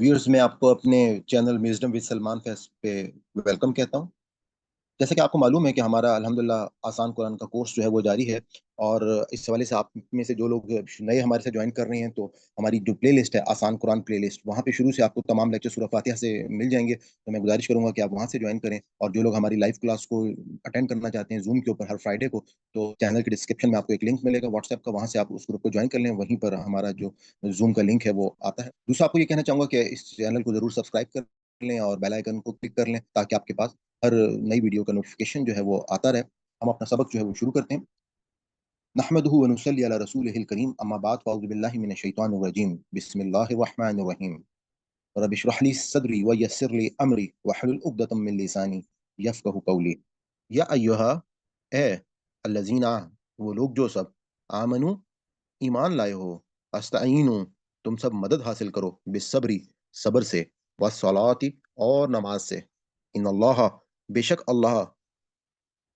Viewers, मैं आपको अपने channel wisdom with Salman Faiz पे वेलकम कहता हूं। जैसे कि आपको मालूम है कि हमारा अल्हम्दुलिल्लाह आसान कुरान का कोर्स जो है वो जारी है। और इस हवाले से आप में से जो लोग नए हमारे से ज्वाइन कर रहे हैं, तो हमारी जो प्ले लिस्ट है आसान कुरान प्ले लिस्ट, वहाँ पे शुरू से आपको तमाम लेक्चर सूरह फातिहा से मिल जाएंगे। तो मैं गुजारिश करूंगा कि आप वहाँ से ज्वाइन करें। और जो लोग हमारी लाइव क्लास को अटेंड करना चाहते हैं जूम के ऊपर हर फ्राइडे को, तो चैनल के डिस्क्रिप्शन में आपको एक लिंक मिलेगा व्हाट्सएप का, वहाँ से आप उस ग्रुप को ज्वाइन कर लें। वहीं पर हमारा जो जूम का लिंक है वो आता है। दूसरा, आपको ये कहना चाहूंगा कि इस चैनल को जरूर सब्सक्राइब कर लें और बेल आइकन को क्लिक कर लें, ताकि आपके पास हर नई वीडियो का नोटिफिकेशन जो है वो आता रहे। हम अपना सबक जो है वो शुरू करते हैं। नहमदुहु व नुसल्ली अला रसूलिहिल करीम, अम्मा बाद, फ़अऊज़ु बिल्लाहि मिनश शैतानिर रजीम, बिस्मिल्लाहिर रहमानिर रहीम। रब्बि इश्रह ली सदरी व यस्सिर ली अमरी वहलुल उक़दतम मिन लिसानी यफ़क़हू क़ौली। या अय्युहा, ए अल्लज़ीना, वो लोग जो सब, आमनू, ईमान लाए हो, अस्तईनु, तुम सब मदद हासिल करो, बिस्सब्री, सब्र से, वस्सलाति, और नमाज से। इन्नल्लाह, बेशक अल्लाह,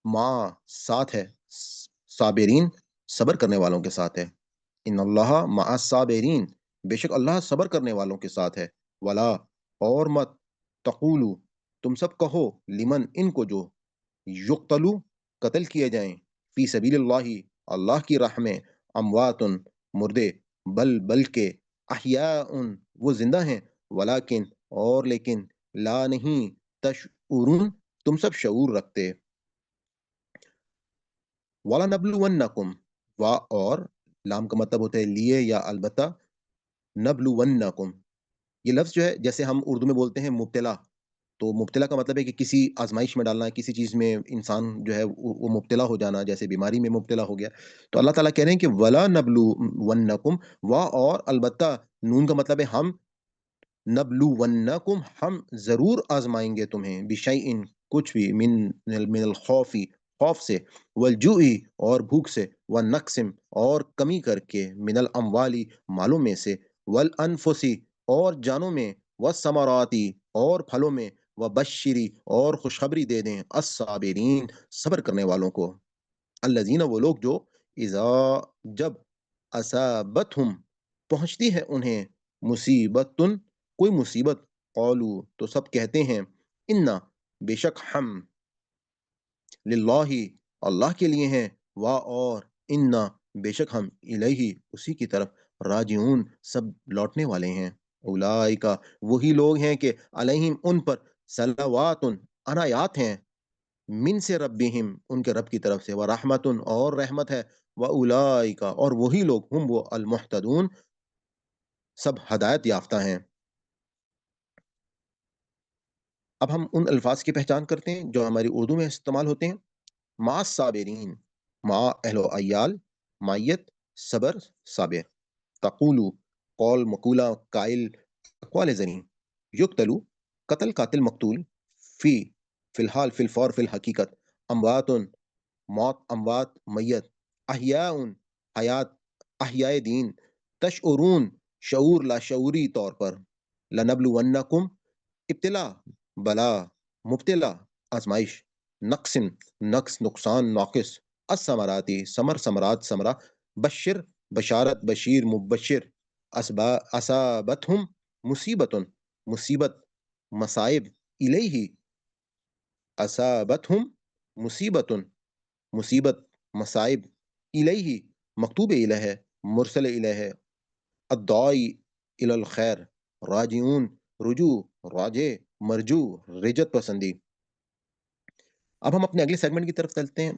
माँ, साथ है, साबिरीन, सब्र करने वालों के साथ है। इन्नल्लाह मअस साबिरीन, बेशक अल्लाह सब्र करने वालों के साथ है। वला, और मत, तक़ूलू, तुम सब कहो, लिमन, इनको जो, युक्तलू, कत्ल किए जाएं, फी सबीलिल्लाहि, अल्लाह की राह में, अमवातुन, मुर्दे, बल्कि, अहयाउन, वो जिंदा हैं, वलाकिन, और लेकिन, ला नहीं, तशउरून, तुम सब शऊर रखते। वाला नबलुवन्नकुम, वा, और, लाम का मतलब होता है लिए या अलबत्ता, नबलुवन्नकुम, ये लफ्ज़ जो है, जैसे हम उर्दू में बोलते हैं मुब्तला, तो मुब्तला का मतलब है कि किसी आज़माइश में डालना, किसी चीज़ में इंसान जो है वो मुब्तला हो जाना, जैसे बीमारी में मुब्तला हो गया। तो अल्लाह ताला कह रहे हैं कि वला नबलुवन्नकुम, वा, और अलबत्ता, नून का मतलब है हम, नबलुवन्नकुम, हम ज़रूर आज़माएँगे तुम्हें, बिशैइन, कुछ भी, मिनल खौफ़ी, खौफ से, वल जुई, और भूख से, व नक्सिम, और कमी करके, मिनल अमवाली, मालों में से, वल अनफुसी, और जानों में, व समराती, और फलों में, व बश्शिरी, और खुशखबरी दे दें, अस्साबिरीन, सब्र करने वालों को। अल्लज़ीना, वो लोग जो, इज़ा, जब, असाबतहुम, पहुँचती है उन्हें, मुसीबतुन, कोई मुसीबत, क़ालू, तो सब कहते हैं, इन्ना, बेशक हम, लिल्लाहि, अल्लाह के लिए हैं, वा, और, इन्ना, बेशक हम, इलैहि, उसी की तरफ, राजिऊन, सब लौटने वाले हैं। उलाइका, वही लोग हैं कि अलैहिम, उन पर, सलवातुन, अनायात हैं, मिन से रब्बिहिम, उनके रब की तरफ से, व रहमतुन, और रहमत है, व उलाइका, और वही लोग, हुम, वो, अल मुहतदून, सब हदायत याफ्ता हैं। अब हम उन अल्फाज की पहचान करते हैं जो हमारी उर्दू में इस्तेमाल होते हैं। मा साबिरीन, मा अहलो अय्याल, मायत, सबर, साबिर। तक़ूलू, कौल, मकूला, काइल, अक़वाल ज़नी। युक्तलू, कत्ल, कातिल, मकतूल। फ़ी, फ़िलहाल, फ़िलफ़ौर, फ़िल हकीकत। अमवातुन, मौत, अमवात, मैयत। अहयाउन, हयात, अहयाए दीन। तशउरून, शऊर, लाशऊरी तौर पर। लनबलुवन्नकुम, इब्तिला, बला, मुब्तिला, आजमाइश। नक्सिन, नक्स, नुकसान, नाकिस। असमराती, समर, समरात, समरा। बशिर, बशारत, बशीर, मुबशिर। असबा, असाबतहुम, मुसीबतुन, मुसीबत, मसाइब। इलैहि, असाबतहुम, मुसीबतुन, मुसीबत, मसाइब। इलैहि, मकतूब इलैह है, मुरसल इलैह है। अद्दाई इलल खैर, राजिऊन, रुजू, राजे, मरजू, रिजत पसंदी। अब हम अपने अगले सेगमेंट की तरफ चलते हैं,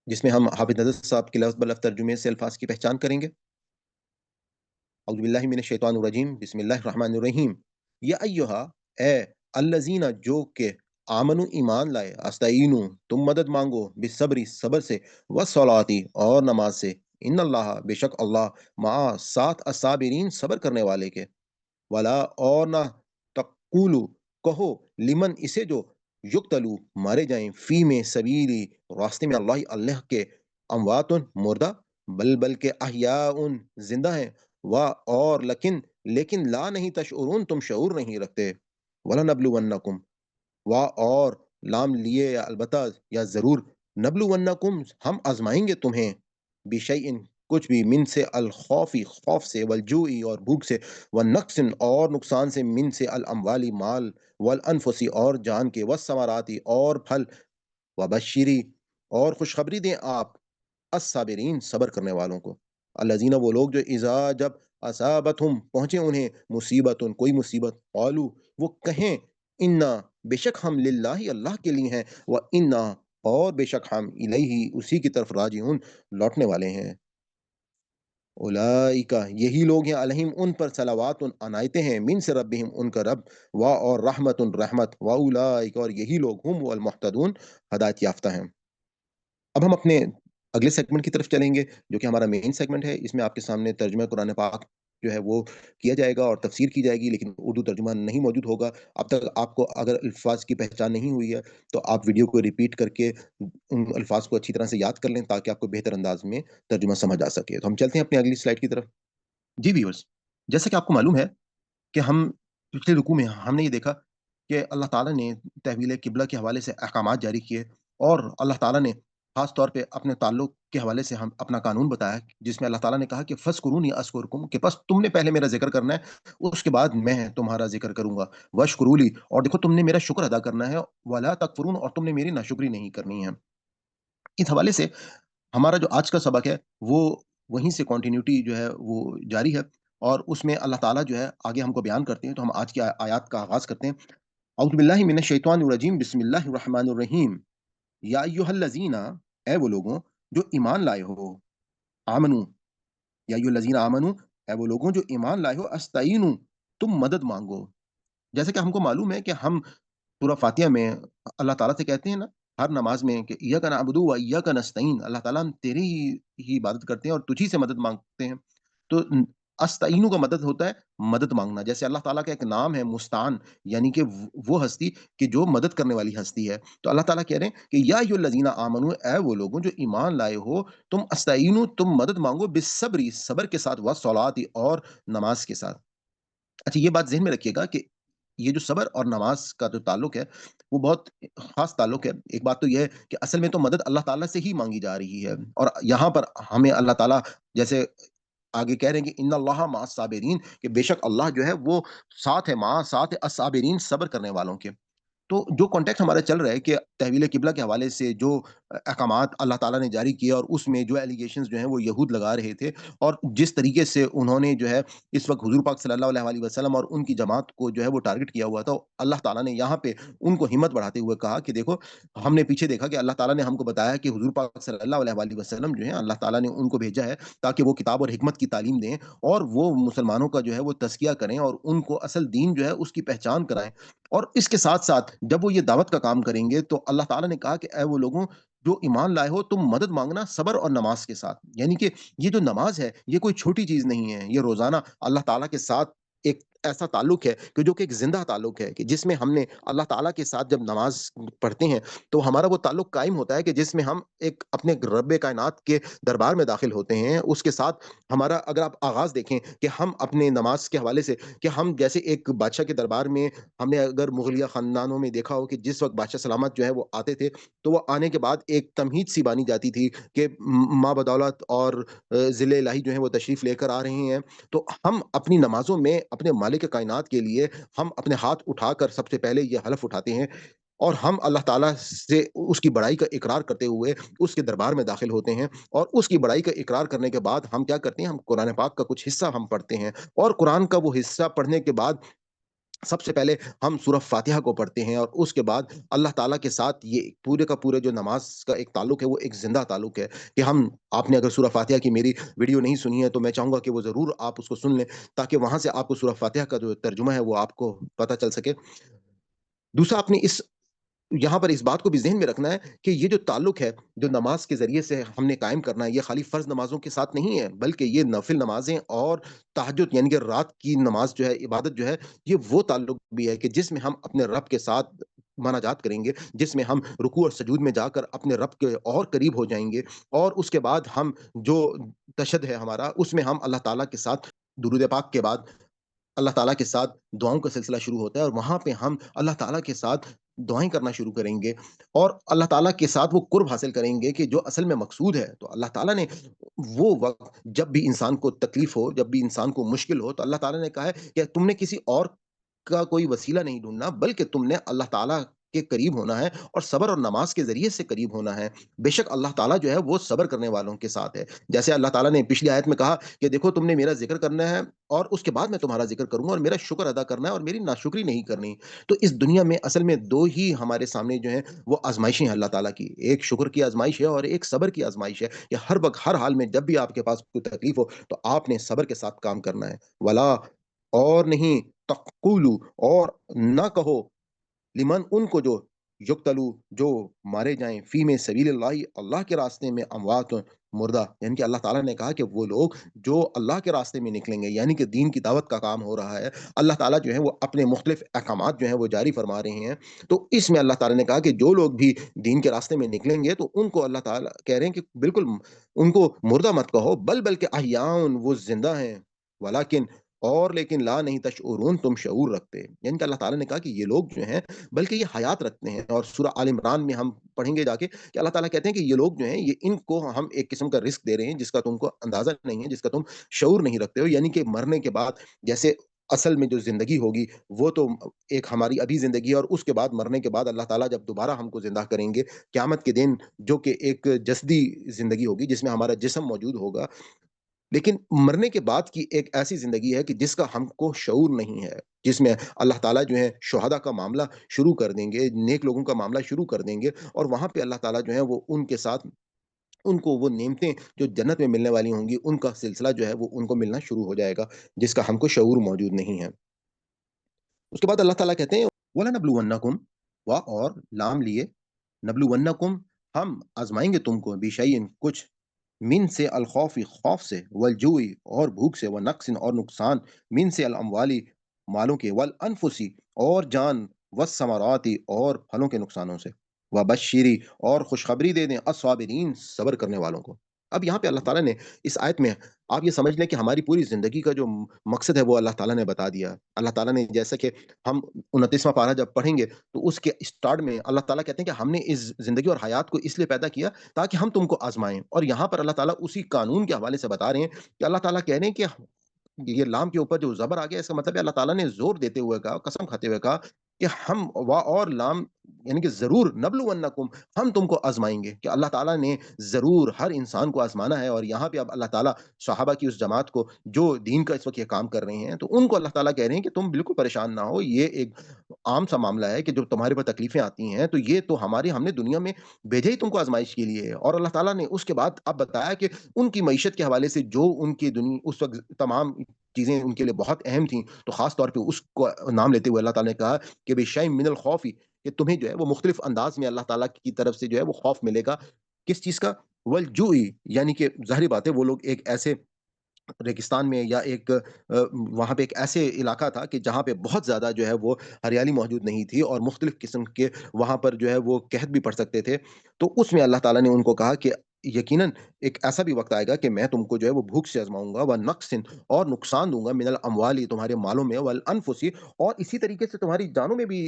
जिसमें हम हाफिज नजर साहब के लफ्ज़ बलफ़ तर्जुमे से अल्फाज की पहचान करेंगे। औज़ु बिल्लाहि मिनश शैतानिर रजीम, बिस्मिल्लाहिर रहमानिर रहीम। या अय्युहा, ए अल्लज़ीना, जो के, आमनु, ईमान लाए, अस्तईनु, तुम मदद मांगो, बिस्सब्री, सब्र से, वस्सलाती, और नमाज से। इन्नल्लाह, बेशक अल्लाह, मा, साथ, अस्साबिरीन, सब्र करने वाले के। वला, और ना, तक़ूलू, कहो, लिमन, इसे जो, युक्तलू, मारे जाएं, फी में, सबीली, रास्ते में, अल्लाह, अल्लाह के, अमवातुन, मुर्दा, बल्कि, अहयाउन, जिंदा हैं, वा, और लेकिन, ला नहीं, तशउरून, तुम शऊर नहीं रखते। वला नबलुवन्नकुम, वा, और, लाम लिए या अलबत्ता, या जरूर, नबलुवन्नकुम, हम आजमाएंगे तुम्हें, बिशैइन, कुछ भी मिन से अल खौफी खौफ से वल जुई और भूख से व नक्सिन और नुकसान से मिन से अल अमवाली माल वल अनफुसी और जान के व समाराती और फल व बशीरी और खुशखबरी दें आप अस्साबिरीन सब्र करने वालों को। अल्लज़ीना वो लोग जो इज़ा जब असाबतहुम पहुँचे उन्हें मुसीबतुन कोई मुसीबत क़ालू वो कहें इन्ना बेशक हम लिल्लाहि अल्लाह के लिए हैं व इन्ना और बेशक हम इलैहि उसी की तरफ राजिऊन लौटने वाले हैं। उलाइका यही लोग हैं अलैहिम उन पर सलावातुन अनायतें हैं मिन से रब्बिहिम उनका रब व और रहमतुन रहमत व उलाइका और यही लोग हुम वल मुहतदून हदायत याफ्ता हैं। अब हम अपने अगले सेगमेंट की तरफ चलेंगे, जो कि हमारा मेन सेगमेंट है। इसमें आपके सामने तर्जुमा कुरान पाक जो है वो किया जाएगा और तफ़सीर की जाएगी, लेकिन उर्दू तर्जुमा नहीं मौजूद होगा। अब तक आपको अगर अल्फ़ाज़ की पहचान नहीं हुई है, तो आप वीडियो को रिपीट करके उन अल्फ़ाज़ को अच्छी तरह से याद कर लें, ताकि आपको बेहतर अंदाज़ में तर्जुमा समझ आ सके। तो हम चलते हैं अपनी अगली स्लाइड की तरफ। जी व्यूअर्स, जैसा कि आपको मालूम है कि हम पिछले रुकू में हमने ये देखा कि अल्लाह ताला ने तहवील किबला के हवाले से अहकामात जारी किए और अल्लाह ताला ने ख़ास तौर पे अपने ताल्लुक के हवाले से हम अपना कानून बताया, जिसमें अल्लाह ताला ने कहा कि फ़ज़्कुरूनी अज़्कुरकुम कि बस तुमने पहले मेरा ज़िक्र करना है, उसके बाद मैं तुम्हारा ज़िक्र करूँगा। वश्कुरूली और देखो तुमने मेरा शुक्र अदा करना है, वला तकफ़ुरून और तुमने मेरी नाशुक्री नहीं करनी है। इस हवाले से हमारा जो आज का सबक है, वो वहीं से कंटिन्यूटी जो है वो जारी है और उसमें अल्लाह ताला जो है आगे हमको बयान करते हैं। तो हम आज की आयत का आगाज़ करते हैं। औज़ु बिल्लाहि मिनश शैतानिर रजीम बिस्मिल्लाहिर रहमानिर रहीम। या अय्युहल्लज़ीना ऐ वो लोगों जो ईमान लाए हो, आमनू या अय्युहल्लज़ीना आमनू ऐ वो लोगों जो ईमान लाए हो अस्तईनु तुम मदद माँगो। जैसे कि हमको मालूम है कि हम सूरह फ़ातिहा में अल्लाह ताला से कहते हैं ना, हर नमाज़ में कि इय्याका नअबुदु व इय्याका नस्तईन अल्लाह ताला हम तेरी ही इबादत करते हैं और तुझी से मदद माँगते हैं। तो अस्तईनु का मदद होता है मदद माँगना। जैसे अल्लाह ताला का एक नाम है मुस्तान यानी कि वो हस्ती कि जो मदद करने वाली हस्ती है। तो अल्लाह ताला कह रहे हैं कि या अय्युहल्लज़ीना आमनू ऐ वो लोगों जो ईमान लाए हो, तुम अस्तईनु तुम मदद माँगो बिस्सब्री सब्र के साथ वस्सलाति और नमाज़ के साथ। अच्छा ये बात ज़हन में रखिएगा कि ये जो सब्र और नमाज़ का जो ताल्लुक है, वो बहुत ख़ास ताल्लुक है। एक बात तो ये है कि असल में तो मदद अल्लाह ताला से ही माँगी जा रही है और यहाँ पर हमें अल्लाह ताला जैसे आगे कह रहे हैं कि इन्नल्लाहा मअस साबिरीन कि बेशक अल्लाह जो है वो साथ है, साथ है अस-साबिरीन सब्र करने वालों के। तो जो कॉन्टेक्स्ट हमारा चल रहा है कि तहवील किबला के हवाले से जो अहकामात अल्लाह ताला ने जारी किए और उसमें जो एलिगेशंस जो हैं वो यहूद लगा रहे थे और जिस तरीके से उन्होंने जो है इस वक़्त हुज़ूर पाक सल्लल्लाहु अलैहि वसल्लम और उनकी जमात को जो है वो टारगेट किया हुआ था। अल्लाह ताला ने यहाँ पे उनको हिम्मत बढ़ाते हुए कहा कि देखो, हमने पीछे देखा कि अल्लाह ताला ने हमको बताया कि हुज़ूर पाक सल्लल्लाहु अलैहि वसल्लम जो है अल्लाह ताला ने उनको भेजा है ताकि वो किताब और हिकमत की तालीम दें और वो मुसलमानों का जो है वो तज़किया करें और उनको असल दीन जो है उसकी पहचान कराएँ। और इसके साथ-साथ जब वो ये दावत का काम करेंगे तो अल्लाह ताला ने कहा कि ऐ वो लोगों जो ईमान लाए हो तुम मदद माँगना सब्र और नमाज़ के साथ। यानी कि ये जो नमाज़ है ये कोई छोटी चीज़ नहीं है। ये रोज़ाना अल्लाह ताला के साथ एक ऐसा ताल्लुक है कि जो कि एक ज़िंदा ताल्लुक है कि जिसमें हमने अल्लाह ताला के साथ जब नमाज़ पढ़ते हैं तो हमारा वो ताल्लुक कायम होता है कि जिसमें हम एक अपने रब्बे कायनात के दरबार में दाखिल होते हैं। उसके साथ हमारा अगर आप आगाज़ देखें कि हम अपने नमाज़ के हवाले से कि हम जैसे एक बादशाह के दरबार में हमने अगर मुगलिया ख़ानदानों में देखा हो कि जिस वक़्त बादशाह सलामत जो है वो आते थे, तो वो आने के बाद एक तमहीद सी बानी जाती थी कि माँ बदौलत और ज़िले इलाही जो है वो तशरीफ़ लेकर आ रहे हैं। तो हम अपनी नमाज़ों में अपने मालिक कायनात के लिए हम अपने हाथ उठाकर सबसे पहले ये हलफ़ उठाते हैं और हम अल्लाह ताला से उसकी बड़ाई का इकरार करते हुए उसके दरबार में दाखिल होते हैं और उसकी बड़ाई का इकरार करने के बाद हम क्या करते हैं, हम कुरान पाक का कुछ हिस्सा हम पढ़ते हैं और कुरान का वो हिस्सा पढ़ने के बाद सबसे पहले हम सूरह फ़ातिहा को पढ़ते हैं और उसके बाद अल्लाह ताला के साथ ये पूरे का पूरे जो नमाज़ का एक ताल्लुक है, वो एक ज़िंदा ताल्लुक है कि हम आपने अगर सूरह फ़ातिहा की मेरी वीडियो नहीं सुनी है, तो मैं चाहूँगा कि वो ज़रूर आप उसको सुन लें, ताकि वहाँ से आपको सूरह फ़ातिहा का जो तर्जुमा है, वो आपको पता चल सके। दूसरा आपने इस यहाँ पर इस बात को भी ज़हन में रखना है कि ये जो ताल्लुक है, जो नमाज़ के ज़रिए से हमने कायम करना है, ये खाली फ़र्ज़ नमाज़ों के साथ नहीं है, बल्कि ये नफ़िल नमाज़ें और तहज्जुद यानी कि रात की नमाज़ जो है, इबादत जो है, ये वो ताल्लुक भी है कि जिसमें हम अपने रब के साथ मनाजात करेंगे, जिसमें हम रुकू और सजूद में जाकर अपने रब के और करीब हो जाएँगे और उसके बाद हम जो तशहद है हमारा, उसमें हम अल्लाह ताला के साथ दुरूद पाक के बाद अल्लाह ताला के साथ दुआओं का सिलसिला शुरू होता है और वहाँ पे हम अल्लाह ताला के साथ दुआएँ करना शुरू करेंगे और अल्लाह ताला के साथ वो कुर्ब हासिल करेंगे कि जो असल में मकसूद है। तो अल्लाह ताला ने वो वक़्त जब भी इंसान को तकलीफ़ हो, जब भी इंसान को मुश्किल हो, तो अल्लाह ताला ने कहा है कि तुमने किसी और का कोई वसीला नहीं ढूँढना, बल्कि तुमने अल्लाह ताला के करीब होना है और सब्र और नमाज़ के ज़रिए से करीब होना है। बेशक अल्लाह ताला जो है वो सब्र करने वालों के साथ है। जैसे अल्लाह ताला ने पिछली आयत में कहा कि देखो तुमने मेरा ज़िक्र करना है और उसके बाद मैं तुम्हारा ज़िक्र करूँगा और मेरा शुक्र अदा करना है और मेरी नाशुक्री नहीं करनी। तो इस दुनिया में असल में 2 ही हमारे सामने जो हैं वो आज़माइशें हैं अल्लाह ताला की। एक शुक्र की आज़माइश है और एक सब्र की आज़माइश है कि हर वक़्त, हर हाल में जब भी आपके पास कोई तकलीफ़ हो, तो आपने सब्र के साथ काम करना है। वला और नहीं तक़ूलू और ना कहो लिमन उनको जो युक्तलू जो मारे जाएँ फ़ी में सबीलिल्लाहि अल्लाह के रास्ते में अमवात मुर्दा यानी कि अल्लाह ताला ने कहा कि वो लोग जो अल्लाह के रास्ते में निकलेंगे यानी कि दीन की दावत का काम हो रहा है। अल्लाह ताला जो है वो अपने मुख्तलिफ अहकामात जो हैं वो जारी फ़रमा रहे हैं। तो इसमें अल्लाह ताला ने कहा कि जो लोग भी दीन के रास्ते में निकलेंगे तो उनको अल्लाह ताला कह रहे हैं कि बिल्कुल उनको मुर्दा मत कहो बल्कि अहयाउन वो ज़िंदा हैं। वलाकिन और लेकिन ला नहीं तशऊरून तुम शऊर रखते। यानी कि अल्लाह ताला ने कहा कि ये लोग जो हैं बल्कि ये हयात रखते हैं और सूरह आल इमरान में हम पढ़ेंगे जाके कि अल्लाह ताला कहते हैं कि ये लोग जो हैं ये इनको हम एक किस्म का रिस्क दे रहे हैं जिसका तुमको अंदाज़ा नहीं है, जिसका तुम शऊर नहीं रखते हो। यानी कि मरने के बाद जैसे असल में जो ज़िंदगी होगी वो तो एक हमारी अभी ज़िंदगी है और उसके बाद मरने के बाद अल्लाह ताला जब दोबारा हमको ज़िंदा करेंगे, क़यामत के दिन जो कि एक जस्दी ज़िंदगी होगी जिसमें हमारा जिस्म मौजूद होगा। लेकिन मरने के बाद की एक ऐसी ज़िंदगी है कि जिसका हमको शऊर नहीं है, जिसमें अल्लाह ताला जो है शुहदा का मामला शुरू कर देंगे, नेक लोगों का मामला शुरू कर देंगे और वहाँ पे अल्लाह ताला जो है वो उनके साथ उनको वो नेमतें जो जन्नत में मिलने वाली होंगी, उनका सिलसिला जो है वो उनको मिलना शुरू हो जाएगा, जिसका हमको शऊर मौजूद नहीं है। उसके बाद अल्लाह ताला कहते हैं वलनब्लुवन्नकुम और लाम लिए नब्लुवन्नकुम हम आज़माएँगे तुमको बिशैइन कुछ मिन से अल खौफ़ी खौफ से, वल जूई और भूख से, व नक़्सिन और नुकसान, मिन से अल अम्वाली मालों के, वल अनफुसी और जान, वस्समराति और फलों के नुकसानों से, व बश्शिरी और खुशखबरी दे दें अस्साबिरीन सब्र करने वालों को। अब यहाँ पे अल्लाह ताला ने इस आयत में आप ये समझ लें कि हमारी पूरी ज़िंदगी का जो मकसद है वो अल्लाह ताला ने बता दिया। अल्लाह ताला ने जैसा कि हम 29वां पारा जब पढ़ेंगे तो उसके स्टार्ट में अल्लाह ताला कहते हैं कि हमने इस ज़िंदगी और हयात को इसलिए पैदा किया ताकि हम तुमको आज़माएँ और यहाँ पर अल्लाह ताला उसी कानून के हवाले से बता रहे हैं कि अल्लाह ताला कह रहे हैं कि ये लाम के ऊपर जो ज़बर आ गया इसका मतलब है अल्लाह ताला ने ज़ोर देते हुए कहा, कसम खाते हुए कहा कि हम व और लाम यानी कि ज़रूर नब्लुवन्नकुम हम तुमको आज़माएँगे कि अल्लाह ताला ने ज़रूर हर इंसान को आज़माना है और यहाँ पे अब अल्लाह ताला सहाबा की उस जमात को जो दीन का इस वक़्त ये काम कर रहे हैं, तो उनको अल्लाह ताला कह रहे हैं कि तुम बिल्कुल परेशान ना हो, ये एक आम सा मामला है कि जो तुम्हारे ऊपर तकलीफ़ें आती हैं, तो ये तो हमारे हमने दुनिया में भेजा ही तुमको आज़माइश के लिए है और अल्लाह ताला ने उसके बाद अब बताया कि उनकी मईशत के हवाले से जो उनकी उस वक़्त तमाम चीज़ें उनके लिए बहुत अहम थीं, तो ख़ास तौर पे उसको नाम लेते हुए अल्लाह ताला ने कहा कि बेशैइन मिनल खौफ़ी कि तुम्हें जो है वो मुख्तलिफ अंदाज़ में अल्लाह ताला की तरफ से जो है वो खौफ मिलेगा। किस चीज़ का? वल जुई यानी कि ज़ाहिर बात है वो लोग एक ऐसे रेगिस्तान में या एक वहाँ पे एक ऐसे इलाका था कि जहाँ पे बहुत ज़्यादा जो है वो हरियाली मौजूद नहीं थी और मुख्तलिफ़ किस्म के वहाँ पर जो है वो कहत भी पड़ सकते थे। तो उसमें अल्लाह ताला ने उनको कहा कि यकीनन एक ऐसा भी वक़्त आएगा कि मैं तुमको जो है वो भूख से आज़माऊँगा व नक़्सिन और नुकसान दूँगा मिनल अम्वाली तुम्हारे मालों में वल अनफुसी और इसी तरीके से तुम्हारी जानों में भी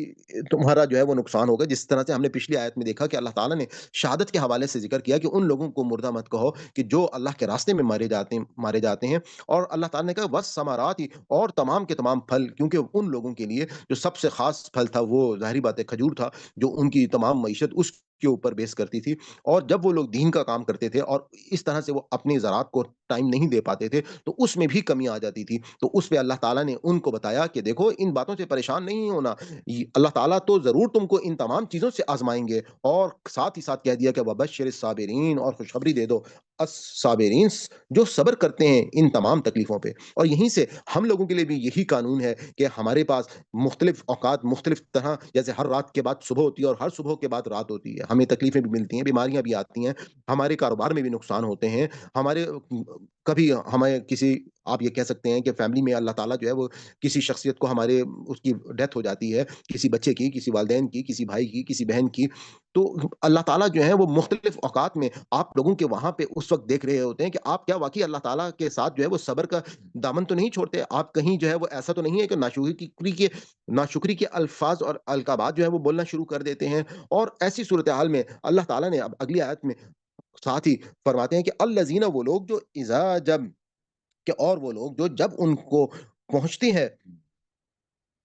तुम्हारा जो है वो नुकसान होगा। जिस तरह से हमने पिछली आयत में देखा कि अल्लाह ताला ने शहादत के हवाले से ज़िक्र किया कि उन लोगों को मुर्दा मत कहो कि जो अल्लाह के रास्ते में मारे जाते हैं और अल्लाह ताला ने कहा वस्समराति और तमाम के तमाम फल क्योंकि उन लोगों के लिए जो सबसे ख़ास फल था वो ज़ाहिर बात है खजूर था, जो उनकी तमाम मईशत उसके ऊपर बेस करती थी और जब वो लोग दीन का काम करते थे और इस तरह से वो अपनी ज़रात को टाइम नहीं दे पाते थे, तो उसमें भी कमी आ जाती थी। तो उस पे अल्लाह ताला ने उनको बताया कि देखो इन बातों से परेशान नहीं होना, अल्लाह ताला तो ज़रूर तुमको इन तमाम चीज़ों से आज़माएँगे और साथ ही साथ कह दिया कि वबश्शिरिस साबिरीन और खुशखबरी दे दो अस-साबिरीन जो सब्र करते हैं इन तमाम तकलीफ़ों पे। और यहीं से हम लोगों के लिए भी यही कानून है कि हमारे पास मुख्तलिफ़ औक़ात मुख्तलिफ़ तरह जैसे हर रात के बाद सुबह होती है और हर सुबह के बाद रात होती है। हमें तकलीफ़ें भी मिलती हैं, बीमारियाँ भी आती हैं, हमारे कारोबार में भी नुकसान होते हैं, हमारे کبھی ہمیں کسی آپ یہ کہہ سکتے ہیں کہ فیملی میں اللہ تعالیٰ جو ہے وہ کسی شخصیت کو ہمارے اس کی ڈیتھ ہو جاتی ہے، کسی بچے کی، کسی والدین کی، کسی بھائی کی، کسی بہن کی، تو اللہ تعالیٰ جو ہے وہ مختلف اوقات میں آپ لوگوں کے وہاں پہ اس وقت دیکھ رہے ہوتے ہیں کہ آپ کیا واقعی اللہ تعالیٰ کے ساتھ جو ہے وہ صبر کا دامن تو نہیں چھوڑتے، آپ کہیں جو ہے وہ ایسا تو نہیں ہے کہ ناشکری کے الفاظ اور القابات جو ہے وہ بولنا شروع کر دیتے ہیں، اور ایسی صورتحال میں اللہ تعالیٰ نے اب اگلی آیت میں ساتھ ہی فرماتے ہیں کہ الذین، وہ لوگ جو اذا جب، کہ اور وہ لوگ جو جب ان کو پہنچتی ہے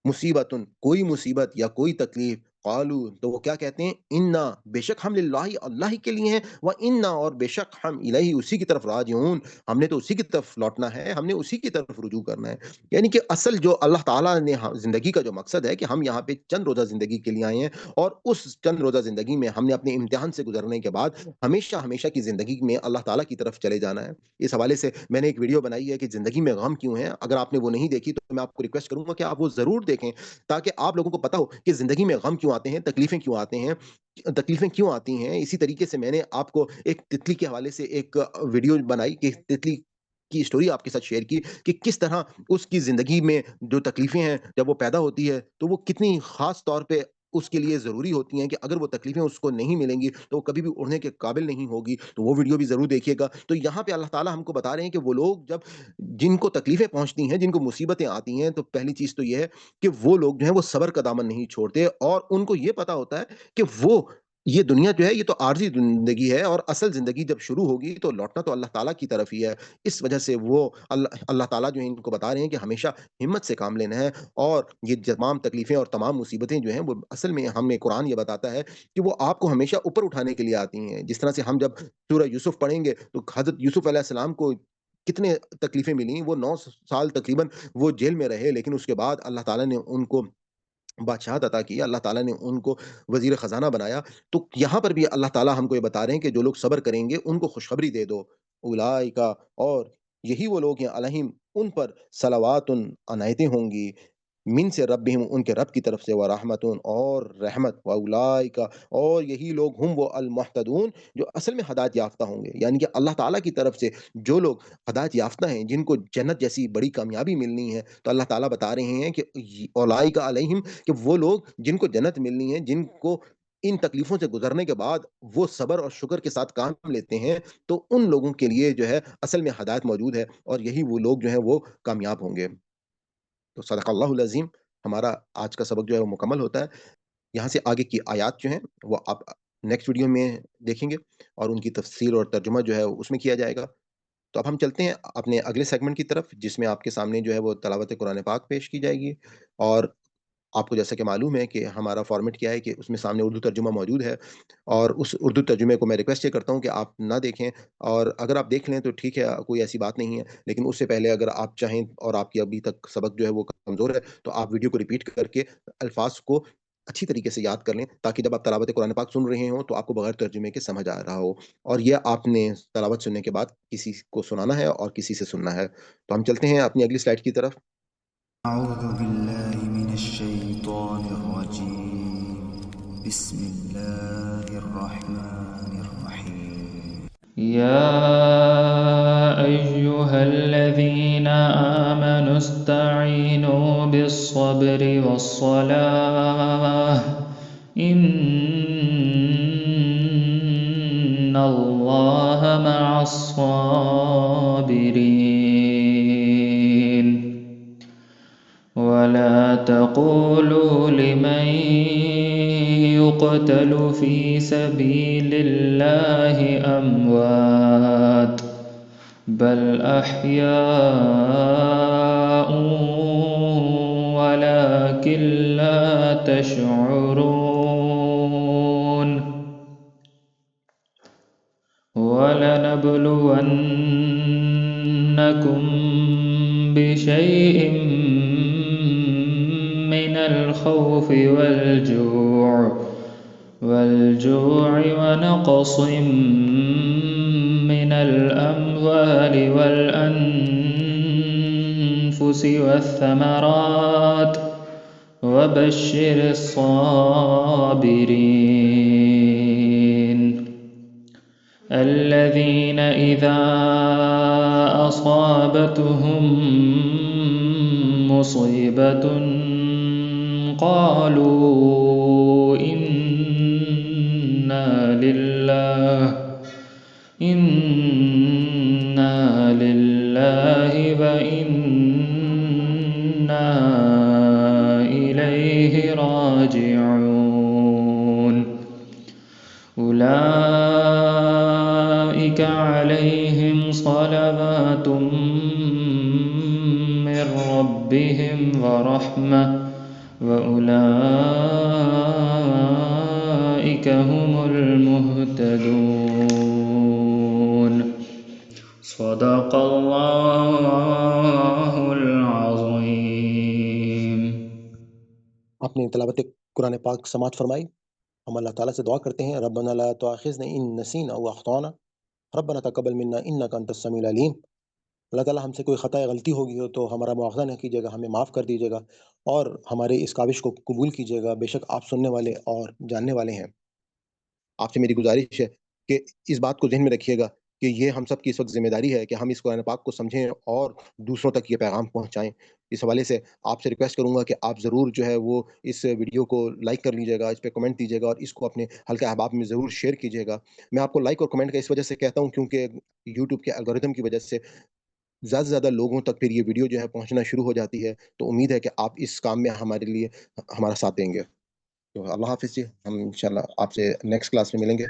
مصیبت، کوئی مصیبت یا کوئی تکلیف، قالو، تو وہ کیا کہتے ہیں، انا، بے شک ہم للہ، اللہ ہی کے لیے ہیں، و انا، اور بے شک ہم الیہ، اسی کی طرف راجعون، ہم نے تو اسی کی طرف لوٹنا ہے، ہم نے اسی کی طرف رجوع کرنا ہے۔ یعنی کہ اصل جو اللہ تعالیٰ نے زندگی کا جو مقصد ہے کہ ہم یہاں پہ چند روزہ زندگی کے لیے آئے ہیں، اور اس چند روزہ زندگی میں ہم نے اپنے امتحان سے گزرنے کے بعد ہمیشہ ہمیشہ کی زندگی میں اللہ تعالیٰ کی طرف چلے جانا ہے۔ اس حوالے سے میں نے ایک ویڈیو بنائی ہے کہ زندگی میں غم کیوں ہیں، اگر آپ نے وہ نہیں دیکھی تو میں آپ کو ریکویسٹ کروں گا کہ آپ وہ ضرور دیکھیں، تاکہ آپ لوگوں کو پتا ہو کہ زندگی میں غم کیوں آتے ہیں، تکلیفیں کیوں آتے ہیں، تکلیفیں کیوں آتی ہیں۔ اسی طریقے سے میں نے آپ کو ایک تتلی کے حوالے سے ایک ویڈیو بنائی کہ تتلی کی اسٹوری آپ کے ساتھ شیئر کی کہ کس طرح اس کی زندگی میں جو تکلیفیں ہیں جب وہ پیدا ہوتی ہے تو وہ کتنی خاص طور پہ اس کے لیے ضروری ہوتی ہیں، کہ اگر وہ تکلیفیں اس کو نہیں ملیں گی تو وہ کبھی بھی اڑنے کے قابل نہیں ہوگی، تو وہ ویڈیو بھی ضرور دیکھیے گا۔ تو یہاں پہ اللہ تعالیٰ ہم کو بتا رہے ہیں کہ وہ لوگ جب، جن کو تکلیفیں پہنچتی ہیں، جن کو مصیبتیں آتی ہیں، تو پہلی چیز تو یہ ہے کہ وہ لوگ جو ہیں وہ صبر کا دامن نہیں چھوڑتے، اور ان کو یہ پتا ہوتا ہے کہ وہ، یہ دنیا جو ہے یہ تو عارضی زندگی ہے، اور اصل زندگی جب شروع ہوگی تو لوٹنا تو اللہ تعالیٰ کی طرف ہی ہے۔ اس وجہ سے وہ اللہ تعالیٰ جو ہے ان کو بتا رہے ہیں کہ ہمیشہ ہمت سے کام لینا ہے، اور یہ تمام تکلیفیں اور تمام مصیبتیں جو ہیں وہ اصل میں ہمیں قرآن یہ بتاتا ہے کہ وہ آپ کو ہمیشہ اوپر اٹھانے کے لیے آتی ہیں۔ جس طرح سے ہم جب سورہ یوسف پڑھیں گے تو حضرت یوسف علیہ السلام کو کتنے تکلیفیں ملی، وہ 9 سال تقریباً وہ جیل میں رہے، لیکن اس کے بعد اللہ تعالیٰ نے ان کو بادشاہت عطا کی، اللہ تعالیٰ نے ان کو وزیر خزانہ بنایا۔ تو یہاں پر بھی اللہ تعالیٰ ہم کو یہ بتا رہے ہیں کہ جو لوگ صبر کریں گے ان کو خوشخبری دے دو، اولئک، اور یہی وہ لوگ ہیں، علیہم، ان پر صلوات، عنایتیں ہوں گی، من سے ربہم، ان کے رب کی طرف سے، ورحمت، اور رحمت، واولئک، اور یہی لوگ ہم وہ المحتدون، جو اصل میں ہدایت یافتہ ہوں گے۔ یعنی کہ اللہ تعالیٰ کی طرف سے جو لوگ ہدایت یافتہ ہیں، جن کو جنت جیسی بڑی کامیابی ملنی ہے، تو اللہ تعالیٰ بتا رہے ہیں کہ اولئک علیہم، کہ وہ لوگ جن کو جنت ملنی ہے، جن کو ان تکلیفوں سے گزرنے کے بعد وہ صبر اور شکر کے ساتھ کام لیتے ہیں، تو ان لوگوں کے لیے جو ہے اصل میں ہدایت موجود ہے، اور یہی وہ لوگ جو ہیں وہ کامیاب ہوں گے۔ تو صدق اللہ العظیم، ہمارا آج کا سبق جو ہے وہ مکمل ہوتا ہے۔ یہاں سے آگے کی آیات جو ہیں وہ آپ نیکسٹ ویڈیو میں دیکھیں گے، اور ان کی تفسیر اور ترجمہ جو ہے اس میں کیا جائے گا۔ تو اب ہم چلتے ہیں اپنے اگلے سیگمنٹ کی طرف، جس میں آپ کے سامنے جو ہے وہ تلاوت قرآن پاک پیش کی جائے گی، اور آپ کو جیسا کہ معلوم ہے کہ ہمارا فارمیٹ کیا ہے کہ اس میں سامنے اردو ترجمہ موجود ہے، اور اس اردو ترجمے کو میں ریکویسٹ یہ کرتا ہوں کہ آپ نہ دیکھیں، اور اگر آپ دیکھ لیں تو ٹھیک ہے، کوئی ایسی بات نہیں ہے، لیکن اس سے پہلے اگر آپ چاہیں اور آپ کی ابھی تک سبق جو ہے وہ کمزور ہے، تو آپ ویڈیو کو ریپیٹ کر کے الفاظ کو اچھی طریقے سے یاد کر لیں، تاکہ جب آپ تلاوت قرآن پاک سن رہے ہوں تو آپ کو بغیر ترجمے کے سمجھ آ رہا ہو، اور یہ آپ نے تلاوت سننے کے بعد کسی کو سنانا ہے اور کسی سے سننا ہے۔ تو ہم چلتے ہیں اپنی اگلی سلائڈ کی طرف۔ أعوذ بالله من الشيطان الرجيم بسم الله الرحمن الرحيم يا أيها الذين آمنوا استعينوا بالصبر والصلاة إن الله مع الصابرين ولا تقولوا لمن يقتل في سبيل الله أموات بل أحياء ولكن لا تشعرون ولنبلونكم بشيء من الخوف والجوع ونقص من الأموال والأنفس والثمرات وبشر الصابرين الذين إذا أصابتهم مصيبة قالوا إنا لله وإنا إليه راجعون أولئك عليهم صلوات من ربهم ورحمة وأولئك هم المهتدون صدق الله العظيم. آپ نے تلاوت قرآن پاک سماعت فرمائی. ہم اللہ تعالیٰ سے دعا کرتے ہیں ربنا لا تؤاخذنا ان نسینا او اخطانا ربنا تقبل منا انک انت السمیع العلیم. اللہ تعالیٰ ہم سے کوئی خطا یا غلطی ہوگی ہو تو ہمارا مواخذہ نہ کیجیے گا، ہمیں معاف کر دیجیے گا اور ہمارے اس کاوش کو قبول کیجیے گا. بے شک آپ سننے والے اور جاننے والے ہیں. آپ سے میری گزارش ہے کہ اس بات کو ذہن میں رکھیے گا کہ یہ ہم سب کی اس وقت ذمہ داری ہے کہ ہم اس قرآن پاک کو سمجھیں اور دوسروں تک یہ پیغام پہنچائیں. اس حوالے سے آپ سے ریکویسٹ کروں گا کہ آپ ضرور جو ہے وہ اس ویڈیو کو لائک کر لیجیے گا، اس پہ کمنٹ دیجیے گا اور اس کو اپنے حلقہ احباب میں ضرور شیئر کیجیے گا. میں آپ کو لائک اور کمنٹ کا اس وجہ سے کہتا ہوں کیونکہ یوٹیوب کے الگوریتم کی وجہ سے زیادہ سے زیادہ لوگوں تک پھر یہ ویڈیو جو ہے پہنچنا شروع ہو جاتی ہے. تو امید ہے کہ آپ اس کام میں ہمارے لیے ہمارا ساتھ دیں گے. تو اللہ حافظ جی، ہم انشاءاللہ آپ سے نیکسٹ کلاس میں ملیں گے.